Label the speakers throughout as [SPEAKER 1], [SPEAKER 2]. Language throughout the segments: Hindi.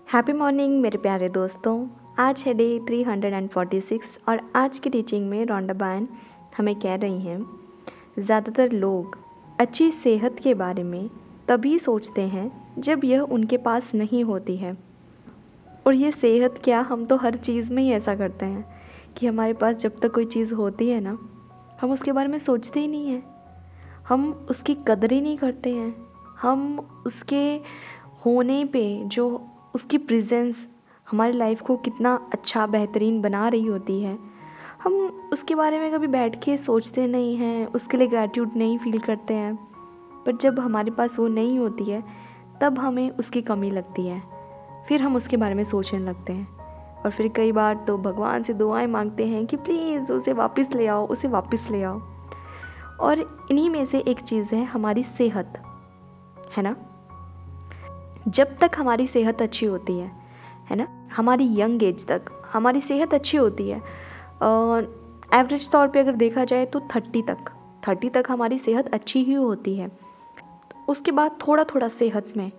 [SPEAKER 1] हैप्पी मॉर्निंग मेरे प्यारे दोस्तों। आज है डे 346 और आज की टीचिंग में रोंडा बायन हमें कह रही हैं, ज़्यादातर लोग अच्छी सेहत के बारे में तभी सोचते हैं जब यह उनके पास नहीं होती है। और ये सेहत क्या, हम तो हर चीज़ में ही ऐसा करते हैं कि हमारे पास जब तक कोई चीज़ होती है ना, हम उसके बारे में सोचते ही नहीं हैं, हम उसकी कदर ही नहीं करते हैं। हम उसके होने पे जो उसकी प्रेजेंस हमारी लाइफ को कितना अच्छा बेहतरीन बना रही होती है, हम उसके बारे में कभी बैठ के सोचते नहीं हैं, उसके लिए ग्रैटिट्यूड नहीं फील करते हैं। पर जब हमारे पास वो नहीं होती है तब हमें उसकी कमी लगती है, फिर हम उसके बारे में सोचने लगते हैं और फिर कई बार तो भगवान से दुआएं मांगते हैं कि प्लीज़ उसे वापस ले आओ, उसे वापस ले आओ। और इन्हीं में से एक चीज़ है हमारी सेहत, है ना। जब तक हमारी सेहत अच्छी होती है ना, हमारी यंग एज तक हमारी सेहत अच्छी होती है। एवरेज तौर पे अगर देखा जाए तो 30 तक हमारी सेहत अच्छी ही होती है। उसके बाद थोड़ा थोड़ा सेहत में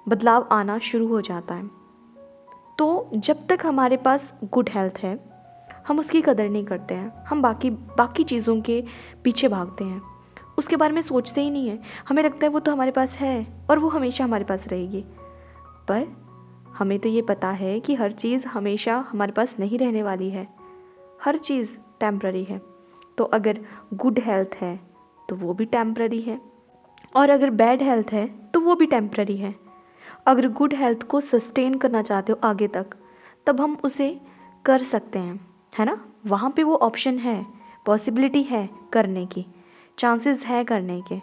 [SPEAKER 1] बदलाव आना शुरू हो जाता है। तो जब तक हमारे पास गुड हेल्थ है हम उसकी कदर नहीं करते हैं, हम बाकी बाकी चीज़ों के पीछे भागते हैं, उसके बारे में सोचते ही नहीं है। हमें लगता है वो तो हमारे पास है और वो हमेशा हमारे पास रहेगी। पर हमें तो ये पता है कि हर चीज़ हमेशा हमारे पास नहीं रहने वाली है, हर चीज़ टेम्प्ररी है। तो अगर गुड हेल्थ है तो वो भी टेम्प्ररी है, और अगर बैड हेल्थ है तो वो भी टेम्प्ररी है। अगर गुड हेल्थ को सस्टेन करना चाहते हो आगे तक, तब हम उसे कर सकते हैं, है ना। वहाँ पे वो ऑप्शन है, पॉसिबिलिटी है करने की, चांसेस है करने के।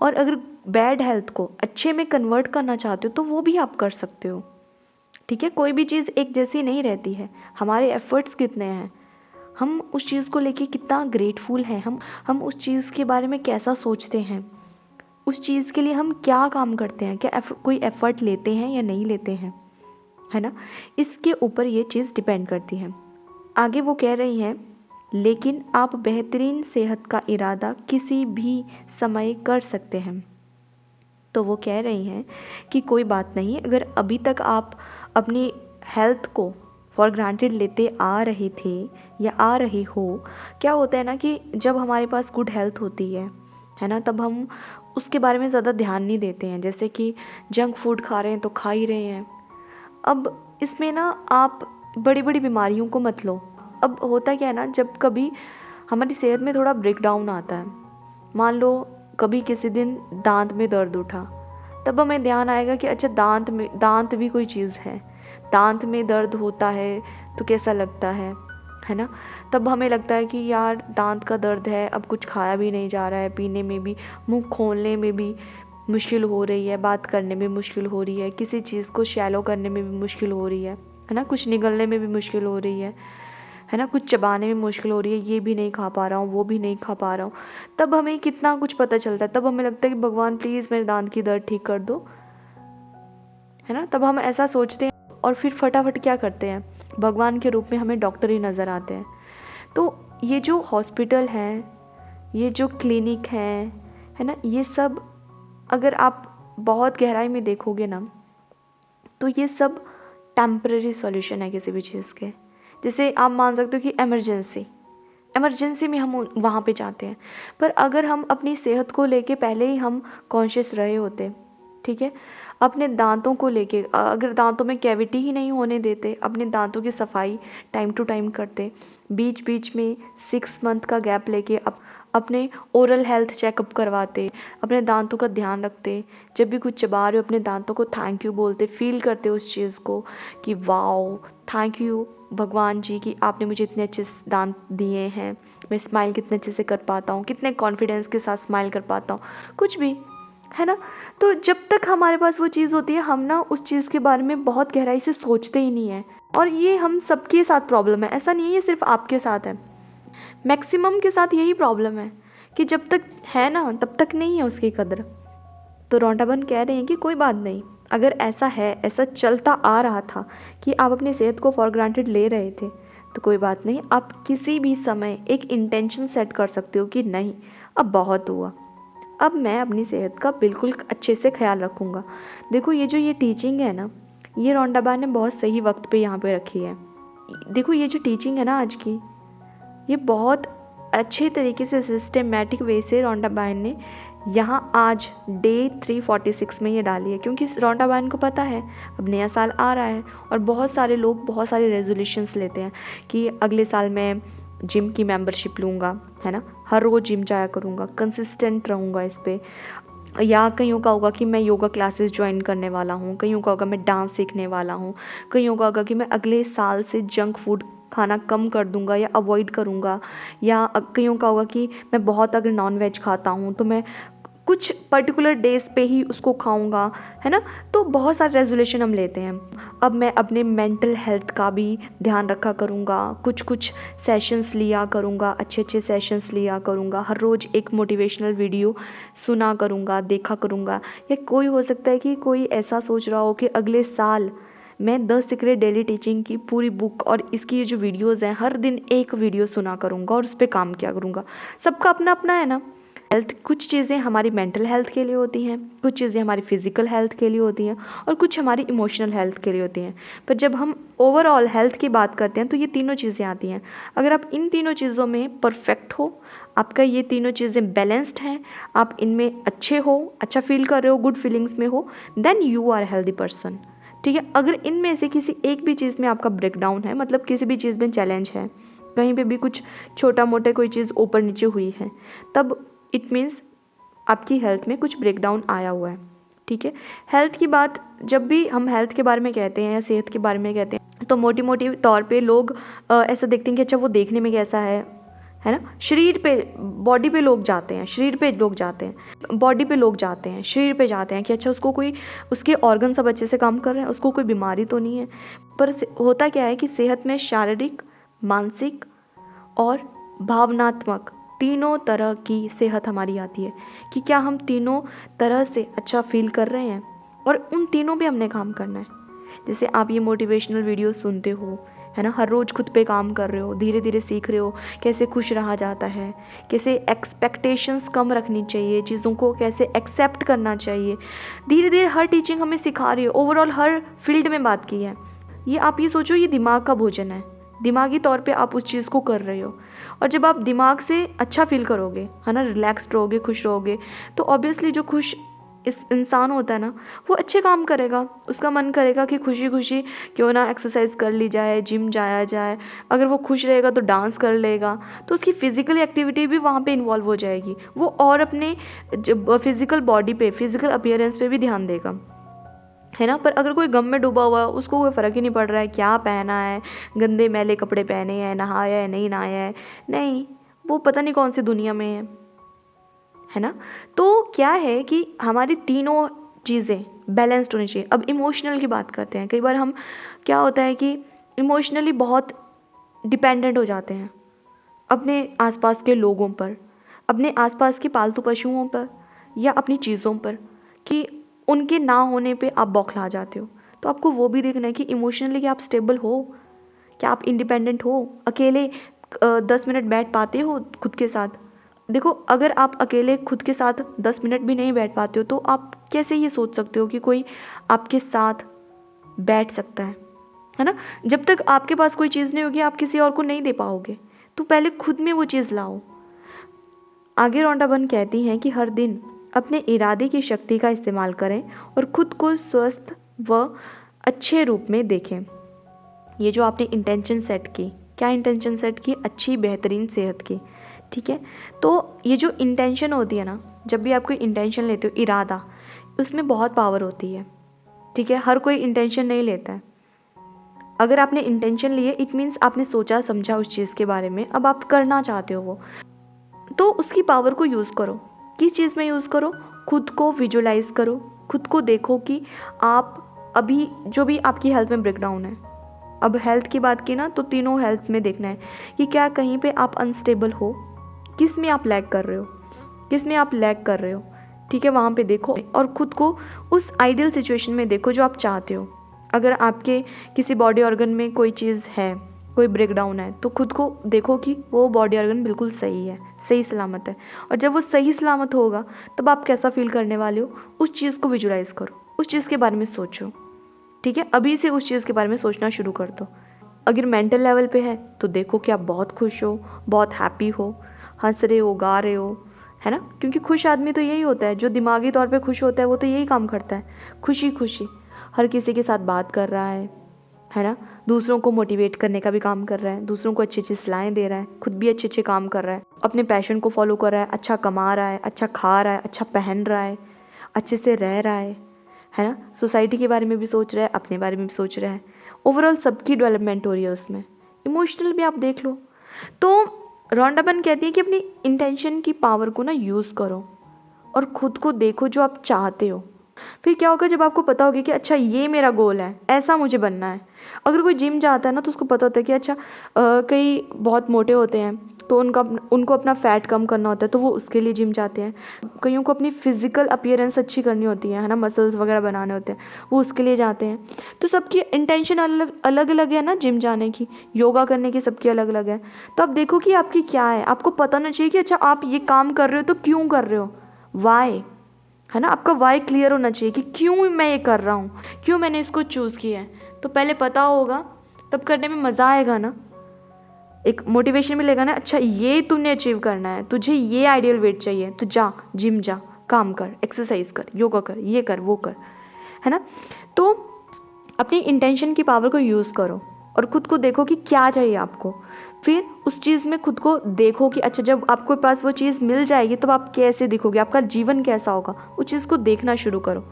[SPEAKER 1] और अगर बैड हेल्थ को अच्छे में कन्वर्ट करना चाहते हो तो वो भी आप कर सकते हो। ठीक है, कोई भी चीज़ एक जैसी नहीं रहती है। हमारे एफर्ट्स कितने हैं, हम उस चीज़ को लेके कितना ग्रेटफुल हैं, हम उस चीज़ के बारे में कैसा सोचते हैं, उस चीज़ के लिए हम क्या काम करते हैं, क्या कोई एफ़र्ट लेते हैं या नहीं लेते हैं, है ना। इसके ऊपर ये चीज़ डिपेंड करती है। आगे वो कह रही हैं, लेकिन आप बेहतरीन सेहत का इरादा किसी भी समय कर सकते हैं। तो वो कह रही हैं कि कोई बात नहीं, अगर अभी तक आप अपनी हेल्थ को फॉर ग्रांटेड लेते आ रहे थे या आ रहे हो। क्या होता है ना कि जब हमारे पास गुड हेल्थ होती है ना, तब हम उसके बारे में ज़्यादा ध्यान नहीं देते हैं। जैसे कि जंक फूड खा रहे हैं तो खा ही रहे हैं। अब इसमें ना आप बड़ी बड़ी बीमारियों को मत लो। अब होता क्या है ना, जब कभी हमारी सेहत में थोड़ा ब्रेक डाउन आता है, मान लो कभी किसी दिन दांत में दर्द उठा, तब हमें ध्यान आएगा कि अच्छा दांत भी कोई चीज़ है, दांत में दर्द होता है तो कैसा लगता है ना। तब हमें लगता है कि यार दांत का दर्द है, अब कुछ खाया भी नहीं जा रहा है, पीने में भी, मुंह खोलने में भी मुश्किल हो रही है, बात करने में मुश्किल हो रही है, किसी चीज़ को शैलो करने में भी मुश्किल हो रही है ना, कुछ निगलने में भी मुश्किल हो रही है ना, कुछ चबाने में मुश्किल हो रही है, ये भी नहीं खा पा रहा हूँ, वो भी नहीं खा पा रहा हूँ। तब हमें कितना कुछ पता चलता है, तब हमें लगता है कि भगवान प्लीज़ मेरे दांत की दर्द ठीक कर दो, है ना। तब हम ऐसा सोचते हैं और फिर फटाफट क्या करते हैं, भगवान के रूप में हमें डॉक्टर ही नज़र आते हैं। तो ये जो हॉस्पिटल हैं, ये जो क्लिनिक हैं, है ना, ये सब अगर आप बहुत गहराई में देखोगे ना, तो ये सब टेम्परेरी सॉल्यूशन है किसी भी चीज़ के। जैसे आप मान सकते हो कि इमरजेंसी में हम वहाँ पे जाते हैं। पर अगर हम अपनी सेहत को लेके पहले ही हम कॉन्शियस रहे होते, ठीक है, अपने दांतों को लेके, अगर दांतों में कैविटी ही नहीं होने देते, अपने दांतों की सफाई टाइम टू टाइम करते, बीच बीच में 6 मंथ का गैप लेके अपने ओरल हेल्थ चेकअप करवाते, अपने दांतों का ध्यान रखते, जब भी कुछ चबा रहे हो अपने दांतों को थैंक यू बोलते, फील करते उस चीज़ को कि वाओ थैंक यू भगवान जी कि आपने मुझे इतने अच्छे दांत दिए हैं, मैं स्माइल कितने अच्छे से कर पाता हूँ, कितने कॉन्फिडेंस के साथ स्माइल कर पाता हूँ, कुछ भी, है ना। तो जब तक हमारे पास वो चीज़ होती है, हम ना उस चीज़ के बारे में बहुत गहराई से सोचते ही नहीं हैं। और ये हम सबके साथ प्रॉब्लम है, ऐसा नहीं है ये सिर्फ आपके साथ है, मैक्सिमम के साथ यही प्रॉब्लम है कि जब तक है ना तब तक नहीं है उसकी कदर। तो रोंटाबन कह रहे हैं कि कोई बात नहीं, अगर ऐसा है, ऐसा चलता आ रहा था कि आप अपनी सेहत को फॉर ग्रांटेड ले रहे थे, तो कोई बात नहीं, आप किसी भी समय एक इंटेंशन सेट कर सकते हो कि नहीं अब बहुत हुआ, अब मैं अपनी सेहत का बिल्कुल अच्छे से ख्याल रखूँगा। देखो ये जो ये टीचिंग है ना, ये रोंडाबान ने बहुत सही वक्त पे यहाँ पे रखी है। देखो ये जो टीचिंग है ना आज की, ये बहुत अच्छे तरीके से सिस्टमेटिक वे से रोंडाबान ने यहाँ आज डे 346 में ये डाली है, क्योंकि रोंडाबान को पता है अब नया साल आ रहा है और बहुत सारे लोग बहुत सारे रेजोल्यूशंस लेते हैं कि अगले साल मैं जिम की मेंबरशिप लूँगा, है ना, हर रोज़ जिम जाया करूँगा, कंसिस्टेंट रहूँगा इस पर। या कईयों का होगा कि मैं योगा क्लासेस ज्वाइन करने वाला हूँ, कईयों का होगा मैं डांस सीखने वाला हूँ, कईयों का होगा कि मैं अगले साल से जंक फूड खाना कम कर दूंगा या अवॉइड करूँगा, या कईयों का होगा कि मैं बहुत अगर नॉन वेज खाता हूँ तो मैं कुछ पर्टिकुलर डेज पे ही उसको खाऊंगा, है ना। तो बहुत सारे रेजोल्यूशन हम लेते हैं। अब मैं अपने मेंटल हेल्थ का भी ध्यान रखा करूँगा, कुछ सेशंस लिया करूँगा, अच्छे सेशंस लिया करूँगा, हर रोज़ एक मोटिवेशनल वीडियो सुना करूँगा, देखा करूँगा। या कोई हो सकता है कि कोई ऐसा सोच रहा हो कि अगले साल मैं 10 सीक्रेट डेली टीचिंग की पूरी बुक और इसकी ये जो वीडियोज़ हैं हर दिन एक वीडियो सुना करूँगा और उस पर काम किया करूँगा। सबका अपना अपना है ना हेल्थ। कुछ चीज़ें हमारी मेंटल हेल्थ के लिए होती हैं, कुछ चीज़ें हमारी फिजिकल हेल्थ के लिए होती हैं और कुछ हमारी इमोशनल हेल्थ के लिए होती हैं। पर जब हम ओवरऑल हेल्थ की बात करते हैं तो ये तीनों चीज़ें आती हैं। अगर आप इन तीनों चीज़ों में परफेक्ट हो, आपका ये तीनों चीज़ें बैलेंस्ड हैं, आप इनमें अच्छे हो, अच्छा फील कर रहे हो, गुड फीलिंग्स में हो, then you are healthy person. ठीक है। अगर इनमें से किसी एक भी चीज़ में आपका ब्रेकडाउन है, मतलब किसी भी चीज़ में चैलेंज है, कहीं पे भी कुछ छोटा मोटा कोई चीज़ ऊपर नीचे हुई है, तब इट मीन्स आपकी हेल्थ में कुछ ब्रेकडाउन आया हुआ है। ठीक है। हेल्थ की बात जब भी हम हेल्थ के बारे में कहते हैं या सेहत के बारे में कहते हैं तो मोटी मोटी तौर पे लोग ऐसा देखते हैं कि अच्छा वो देखने में कैसा है ना। शरीर पे, बॉडी पे लोग जाते हैं, शरीर पे लोग जाते हैं, बॉडी पे लोग जाते हैं, शरीर पे जाते हैं कि अच्छा उसको कोई, उसके ऑर्गन सब अच्छे से काम कर रहे हैं, उसको कोई बीमारी तो नहीं है। पर होता क्या है कि सेहत में शारीरिक, मानसिक और भावनात्मक तीनों तरह की सेहत हमारी आती है कि क्या हम तीनों तरह से अच्छा फील कर रहे हैं, और उन तीनों पे हमने काम करना है। जैसे आप ये मोटिवेशनल वीडियो सुनते हो, है ना, हर रोज़ खुद पे काम कर रहे हो, धीरे धीरे सीख रहे हो कैसे खुश रहा जाता है, कैसे एक्सपेक्टेशंस कम रखनी चाहिए, चीज़ों को कैसे एक्सेप्ट करना चाहिए। धीरे धीरे हर टीचिंग हमें सिखा रही है, ओवरऑल हर फील्ड में बात की है। ये आप ये सोचो ये दिमाग का भोजन है, दिमागी तौर पे आप उस चीज़ को कर रहे हो। और जब आप दिमाग से अच्छा फील करोगे, है ना, रिलैक्स्ड रहोगे, खुश रहोगे, तो ऑब्वियसली जो खुश इस इंसान होता है ना, वो अच्छे काम करेगा। उसका मन करेगा कि खुशी खुशी क्यों ना एक्सरसाइज कर ली जाए, जिम जाया जाए। अगर वो खुश रहेगा तो डांस कर लेगा, तो उसकी फिजिकल एक्टिविटी भी वहाँ पे इन्वॉल्व हो जाएगी। वो और अपने फिजिकल बॉडी पे, फिजिकल अपीयरेंस पे भी ध्यान देगा, है ना। पर अगर कोई गम में डूबा हुआ है, उसको कोई फ़र्क ही नहीं पड़ रहा है क्या पहना है, गंदे मैले कपड़े पहने हैं, नहाया है नहीं नहाया है, नहीं, वो पता नहीं कौन सी दुनिया में है ना। तो क्या है कि हमारी तीनों चीज़ें बैलेंस्ड होनी चाहिए। अब इमोशनल की बात करते हैं। कई बार हम, क्या होता है कि इमोशनली बहुत डिपेंडेंट हो जाते हैं अपने आसपास के लोगों पर, अपने आसपास के पालतू पशुओं पर या अपनी चीज़ों पर, कि उनके ना होने पे आप बौखला जाते हो। तो आपको वो भी देखना है कि इमोशनली क्या आप स्टेबल हो, क्या आप इंडिपेंडेंट हो, अकेले 10 मिनट बैठ पाते हो खुद के साथ। देखो अगर आप अकेले खुद के साथ 10 मिनट भी नहीं बैठ पाते हो तो आप कैसे ये सोच सकते हो कि कोई आपके साथ बैठ सकता है ना। जब तक आपके पास कोई चीज़ नहीं होगी आप किसी और को नहीं दे पाओगे, तो पहले खुद में वो चीज़ लाओ। आगे रोंडाबन कहती हैं कि हर दिन अपने इरादे की शक्ति का इस्तेमाल करें और ख़ुद को स्वस्थ व अच्छे रूप में देखें। ये जो आपने इंटेंशन सेट की, क्या इंटेंशन सेट की? अच्छी बेहतरीन सेहत की। ठीक है। तो ये जो इंटेंशन होती है ना, जब भी आप कोई इंटेंशन लेते हो, इरादा, उसमें बहुत पावर होती है। ठीक है। हर कोई इंटेंशन नहीं लेता है। अगर आपने इंटेंशन लिए, इट मीन्स आपने सोचा समझा उस चीज़ के बारे में, अब आप करना चाहते हो वो, तो उसकी पावर को यूज़ करो। किस चीज़ में यूज़ करो? खुद को विजुलाइज करो, खुद को देखो कि आप अभी जो भी आपकी हेल्थ में ब्रेकडाउन है, अब हेल्थ की बात की ना, तो तीनों हेल्थ में देखना है कि क्या कहीं पे आप अनस्टेबल हो, किस में आप लैग कर रहे हो, किस में आप लैग कर रहे हो। ठीक है। वहाँ पे देखो और ख़ुद को उस आइडियल सिचुएशन में देखो जो आप चाहते हो। अगर आपके किसी बॉडी ऑर्गन में कोई चीज़ है, कोई ब्रेकडाउन है, तो खुद को देखो कि वो बॉडी ऑर्गन बिल्कुल सही है, सही सलामत है। और जब वो सही सलामत होगा तब आप कैसा फील करने वाले हो, उस चीज़ को विजुलाइज़ करो, उस चीज़ के बारे में सोचो। ठीक है, अभी से उस चीज़ के बारे में सोचना शुरू कर दो। अगर मेंटल लेवल पे है तो देखो कि आप बहुत खुश हो, बहुत हैप्पी हो, हंस रहे हो, गा रहे हो, है ना, क्योंकि खुश आदमी तो यही होता है, जो दिमागी तौर पे खुश होता है वो तो यही काम करता है, खुशी खुशी हर किसी के साथ बात कर रहा है ना, दूसरों को मोटिवेट करने का भी काम कर रहा है, दूसरों को अच्छी अच्छी सलाहें दे रहा है, खुद भी अच्छे अच्छे काम कर रहा है, अपने पैशन को फॉलो कर रहा है, अच्छा कमा रहा है, अच्छा खा रहा है, अच्छा पहन रहा है, अच्छे से रह रहा है ना, सोसाइटी के बारे में भी सोच रहा है, अपने बारे में भी सोच रहा है, ओवरऑल सबकी डेवलपमेंट हो रही है उसमें। इमोशनल भी आप देख लो तो रॉन्डा बर्न कहती है कि अपनी इंटेंशन की पावर को ना यूज़ करो और खुद को देखो जो आप चाहते हो। फिर क्या होगा, जब आपको पता होगा कि अच्छा ये मेरा गोल है, ऐसा मुझे बनना है। अगर कोई जिम जाता है ना तो उसको पता होता है कि अच्छा कई बहुत मोटे होते हैं तो उनको अपना फ़ैट कम करना होता है तो वो उसके लिए जिम जाते हैं। कईयों को अपनी फ़िज़िकल अपीयरेंस अच्छी करनी होती है ना, मसल्स वगैरह बनाने होते हैं, वो उसके लिए जाते हैं। तो सबकी इंटेंशन अलग अलग अलग है ना, जिम जाने की, योगा करने की सबकी अलग अलग है। तो आप देखो कि आपकी क्या है, आपको पता होना चाहिए कि अच्छा आप ये काम कर रहे हो तो क्यों कर रहे हो, वाई, है ना, आपका वाई क्लियर होना चाहिए कि क्यों मैं ये कर रहा हूँ, क्यों मैंने इसको चूज़ किया है। तो पहले पता होगा तब करने में मज़ा आएगा ना, एक मोटिवेशन मिलेगा ना, अच्छा ये तूने अचीव करना है, तुझे ये आइडियल वेट चाहिए, तो जा जिम जा, काम कर, एक्सरसाइज कर, योगा कर, ये कर, वो कर, है ना। तो अपनी इंटेंशन की पावर को यूज़ करो और ख़ुद को देखो कि क्या चाहिए आपको, फिर उस चीज़ में खुद को देखो कि अच्छा जब आपके पास वो चीज़ मिल जाएगी तब आप कैसे दिखोगे, आपका जीवन कैसा होगा, उस चीज़ को देखना शुरू करो।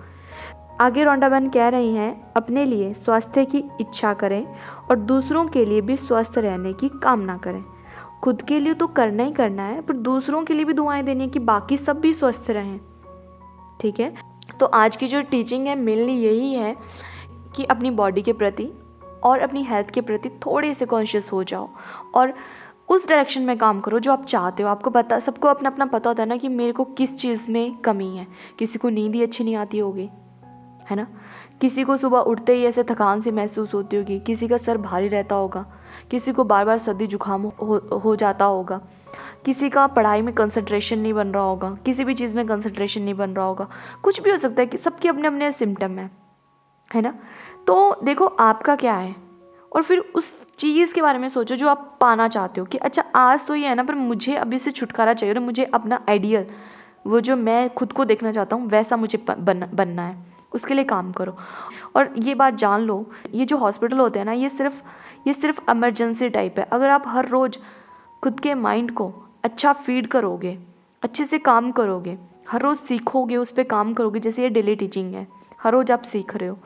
[SPEAKER 1] आगे रॉन्डा बर्न कह रही हैं, अपने लिए स्वास्थ्य की इच्छा करें और दूसरों के लिए भी स्वस्थ रहने की कामना करें। खुद के लिए तो करना ही करना है, पर दूसरों के लिए भी दुआएं देनी है कि बाकी सब भी स्वस्थ रहें। ठीक है, तो आज की जो टीचिंग है मेनली यही है कि अपनी बॉडी के प्रति और अपनी हेल्थ के प्रति थोड़े से कॉन्शियस हो जाओ और उस डायरेक्शन में काम करो जो आप चाहते हो। आपको पता, सबको अपना अपना पता होता है ना कि मेरे को किस चीज़ में कमी है। किसी को नींद ही अच्छी नहीं आती होगी, है ना, किसी को सुबह उठते ही ऐसे थकान सी महसूस होती होगी, किसी का सर भारी रहता होगा, किसी को बार बार सर्दी जुकाम हो जाता होगा, किसी का पढ़ाई में कंसंट्रेशन नहीं बन रहा होगा, किसी भी चीज़ में कंसंट्रेशन नहीं बन रहा होगा, कुछ भी हो सकता है कि सबके अपने अपने सिम्टम है ना। तो देखो आपका क्या है और फिर उस चीज़ के बारे में सोचो जो आप पाना चाहते हो कि अच्छा आज तो ये है ना, पर मुझे अभी से छुटकारा चाहिए और मुझे अपना आइडियल, वो जो मैं खुद को देखना चाहता हूँ वैसा मुझे बनना है, उसके लिए काम करो। और ये बात जान लो, ये जो हॉस्पिटल होते हैं ना, ये सिर्फ इमरजेंसी टाइप है। अगर आप हर रोज़ खुद के माइंड को अच्छा फीड करोगे, अच्छे से काम करोगे, हर रोज़ सीखोगे, उस पर काम करोगे, जैसे ये डेली टीचिंग है, हर रोज़ आप सीख रहे हो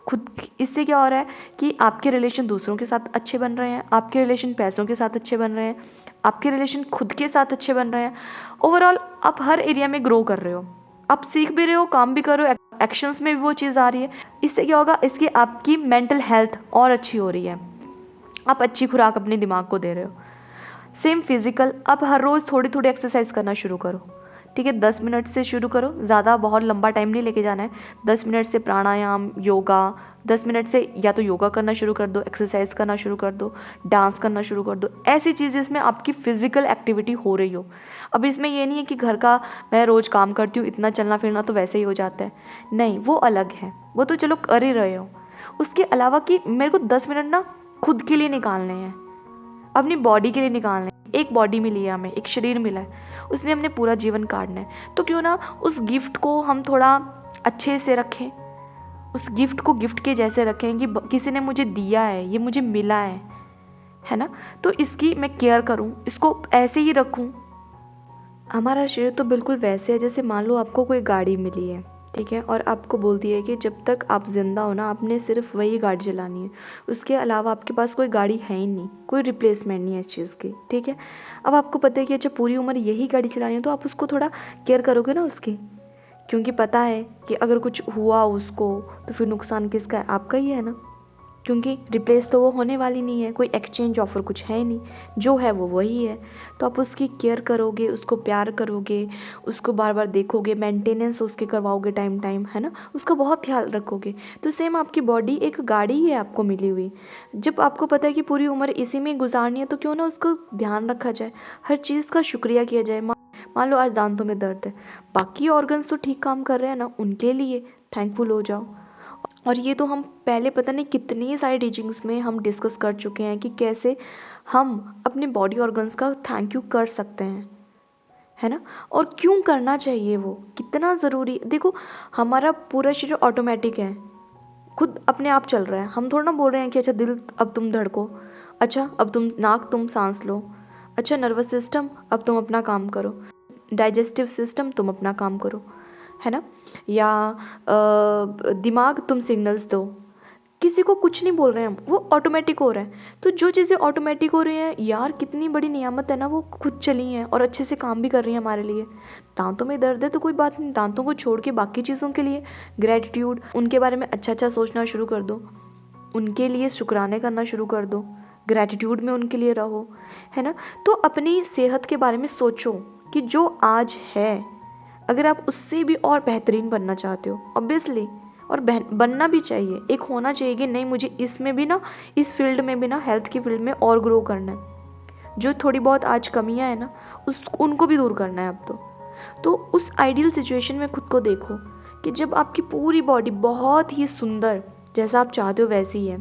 [SPEAKER 1] खुद, इससे क्या हो रहा है कि आपके रिलेशन दूसरों के साथ अच्छे बन रहे हैं, आपके रिलेशन पैसों के साथ अच्छे बन रहे हैं, आपके रिलेशन खुद के साथ अच्छे बन रहे हैं। ओवरऑल आप हर एरिया में ग्रो कर रहे हो, आप सीख भी रहे हो, काम भी कर रहे हो, एक्शंस में भी वो चीज़ आ रही है। इससे क्या होगा, इसकी आपकी मेंटल हेल्थ और अच्छी हो रही है, आप अच्छी खुराक अपने दिमाग को दे रहे हो। सेम फिजिकल, आप हर रोज़ थोड़ी थोड़ी एक्सरसाइज करना शुरू करो, ठीक है, 10 मिनट से शुरू करो, ज़्यादा बहुत लंबा टाइम नहीं लेके जाना है। 10 मिनट से प्राणायाम, योगा, 10 मिनट से या तो योगा करना शुरू कर दो, एक्सरसाइज करना शुरू कर दो, डांस करना शुरू कर दो, ऐसी चीज़ जिसमें आपकी फ़िज़िकल एक्टिविटी हो रही हो। अब इसमें ये नहीं है कि घर का मैं रोज़ काम करती हूँ, इतना चलना फिरना तो वैसे ही हो जाता है, नहीं, वो अलग है, वो तो चलो कर ही रहे हो। उसके अलावा कि मेरे को 10 मिनट ना खुद के लिए निकालने हैं, अपनी बॉडी के लिए निकालना है। एक बॉडी मिली है हमें, एक शरीर मिला है, उसमें हमने पूरा जीवन काटना है, तो क्यों ना उस गिफ्ट को हम थोड़ा अच्छे से रखें, उस गिफ्ट को गिफ्ट के जैसे रखें कि किसी ने मुझे दिया है, ये मुझे मिला है ना, तो इसकी मैं केयर करूं, इसको ऐसे ही रखूं। हमारा शरीर तो बिल्कुल वैसे है जैसे मान लो आपको कोई गाड़ी मिली है, ठीक है, और आपको बोलती है कि जब तक आप ज़िंदा हो ना आपने सिर्फ वही गाड़ी चलानी है, उसके अलावा आपके पास कोई गाड़ी है ही नहीं, कोई रिप्लेसमेंट नहीं है इस चीज़ की, ठीक है। अब आपको पता है कि अच्छा पूरी उम्र यही गाड़ी चलानी है, तो आप उसको थोड़ा केयर करोगे ना उसकी, क्योंकि पता है कि अगर कुछ हुआ उसको तो फिर नुकसान किसका है, आपका ही है ना, क्योंकि रिप्लेस तो वो होने वाली नहीं है, कोई एक्सचेंज ऑफ़र कुछ है नहीं, जो है वो वही है। तो आप उसकी केयर करोगे, उसको प्यार करोगे, उसको बार बार देखोगे, मेंटेनेंस उसके करवाओगे टाइम टाइम, है ना, उसका बहुत ख्याल रखोगे। तो सेम आपकी बॉडी एक गाड़ी ही है आपको मिली हुई, जब आपको पता है कि पूरी उम्र इसी में गुजारनी है, तो क्यों ना उसको ध्यान रखा जाए, हर चीज़ का शुक्रिया किया जाए। मान लो आज दांतों में दर्द है, बाकी ऑर्गन्स तो ठीक काम कर रहे हैं ना, उनके लिए थैंकफुल हो जाओ। और ये तो हम पहले पता नहीं कितनी सारी टीचिंग्स में हम डिस्कस कर चुके हैं कि कैसे हम अपने बॉडी ऑर्गन्स का थैंक यू कर सकते हैं, है ना। और क्यों करना चाहिए, वो कितना ज़रूरी। देखो, हमारा पूरा शरीर ऑटोमेटिक है, खुद अपने आप चल रहा है। हम थोड़ा ना बोल रहे हैं कि अच्छा दिल अब तुम धड़को, अच्छा अब तुम नाक तुम सांस लो, अच्छा नर्वस सिस्टम अब तुम अपना काम करो, डाइजेस्टिव सिस्टम तुम अपना काम करो, है ना। या दिमाग तुम सिग्नल्स दो। किसी को कुछ नहीं बोल रहे हैं हम, वो ऑटोमेटिक हो रहा है। तो जो चीज़ें ऑटोमेटिक हो रही हैं यार, कितनी बड़ी नियामत है ना, वो खुद चली हैं और अच्छे से काम भी कर रही हैं हमारे लिए। दांतों में दर्द है तो कोई बात नहीं, दांतों को छोड़ के बाकी चीज़ों के लिए ग्रेटिट्यूड, उनके बारे में अच्छा अच्छा सोचना शुरू कर दो, उनके लिए शुक्राने करना शुरू कर दो, ग्रेटिट्यूड में उनके लिए रहो, है ना। तो अपनी सेहत के बारे में सोचो कि जो आज है, अगर आप उससे भी और बेहतरीन बनना चाहते हो, ऑब्वियसली, और बनना भी चाहिए, एक होना चाहिए कि नहीं मुझे इसमें भी ना, इस फील्ड में भी ना, हेल्थ की फील्ड में और ग्रो करना है। जो थोड़ी बहुत आज कमियां है ना, उनको भी दूर करना है अब तो उस आइडियल सिचुएशन में खुद को देखो कि जब आपकी पूरी बॉडी बहुत ही सुंदर, जैसा आप चाहते हो वैसी ही है,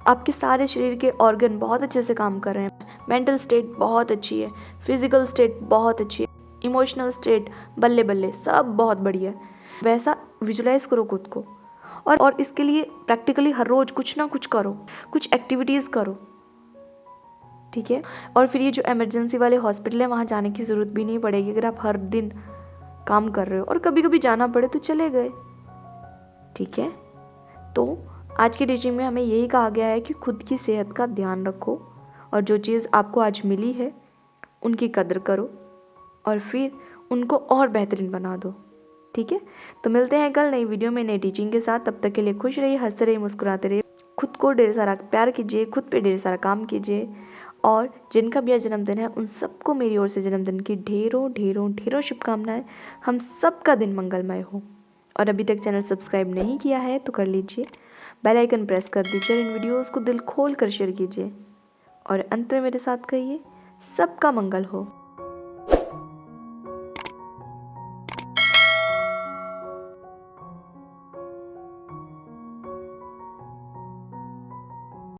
[SPEAKER 1] आपके सारे शरीर के ऑर्गन बहुत अच्छे से काम कर रहे हैं, मेंटल स्टेट बहुत अच्छी है, फिजिकल स्टेट बहुत अच्छी है, इमोशनल स्टेट बल्ले बल्ले सब बहुत बढ़िया है, वैसा विजुलाइज करो खुद को। और इसके लिए प्रैक्टिकली हर रोज़ कुछ ना कुछ करो, कुछ एक्टिविटीज़ करो, ठीक है। और फिर ये जो इमरजेंसी वाले हॉस्पिटल है, वहाँ जाने की ज़रूरत भी नहीं पड़ेगी अगर आप हर दिन काम कर रहे हो, और कभी कभी जाना पड़े तो चले गए, ठीक है। तो आज की टीचिंग में हमें यही कहा गया है कि खुद की सेहत का ध्यान रखो, और जो चीज़ आपको आज मिली है उनकी कदर करो, और फिर उनको और बेहतरीन बना दो, ठीक है। तो मिलते हैं कल नई वीडियो में नई टीचिंग के साथ। तब तक के लिए खुश रहिए, हंसते रहिए, मुस्कुराते रहिए, खुद को ढेर सारा प्यार कीजिए, खुद पे ढेर सारा काम कीजिए, और जिनका भी आज जन्मदिन है उन सबको मेरी ओर से जन्मदिन की ढेरों ढेरों ढेरों शुभकामनाएं। हम सबका दिन मंगलमय हो। और अभी तक चैनल सब्सक्राइब नहीं किया है तो कर लीजिए, बेल आइकन प्रेस कर दीजिए, इन वीडियोस को दिल खोल कर शेयर कीजिए, और अंत में मेरे साथ कहिए, सबका मंगल हो।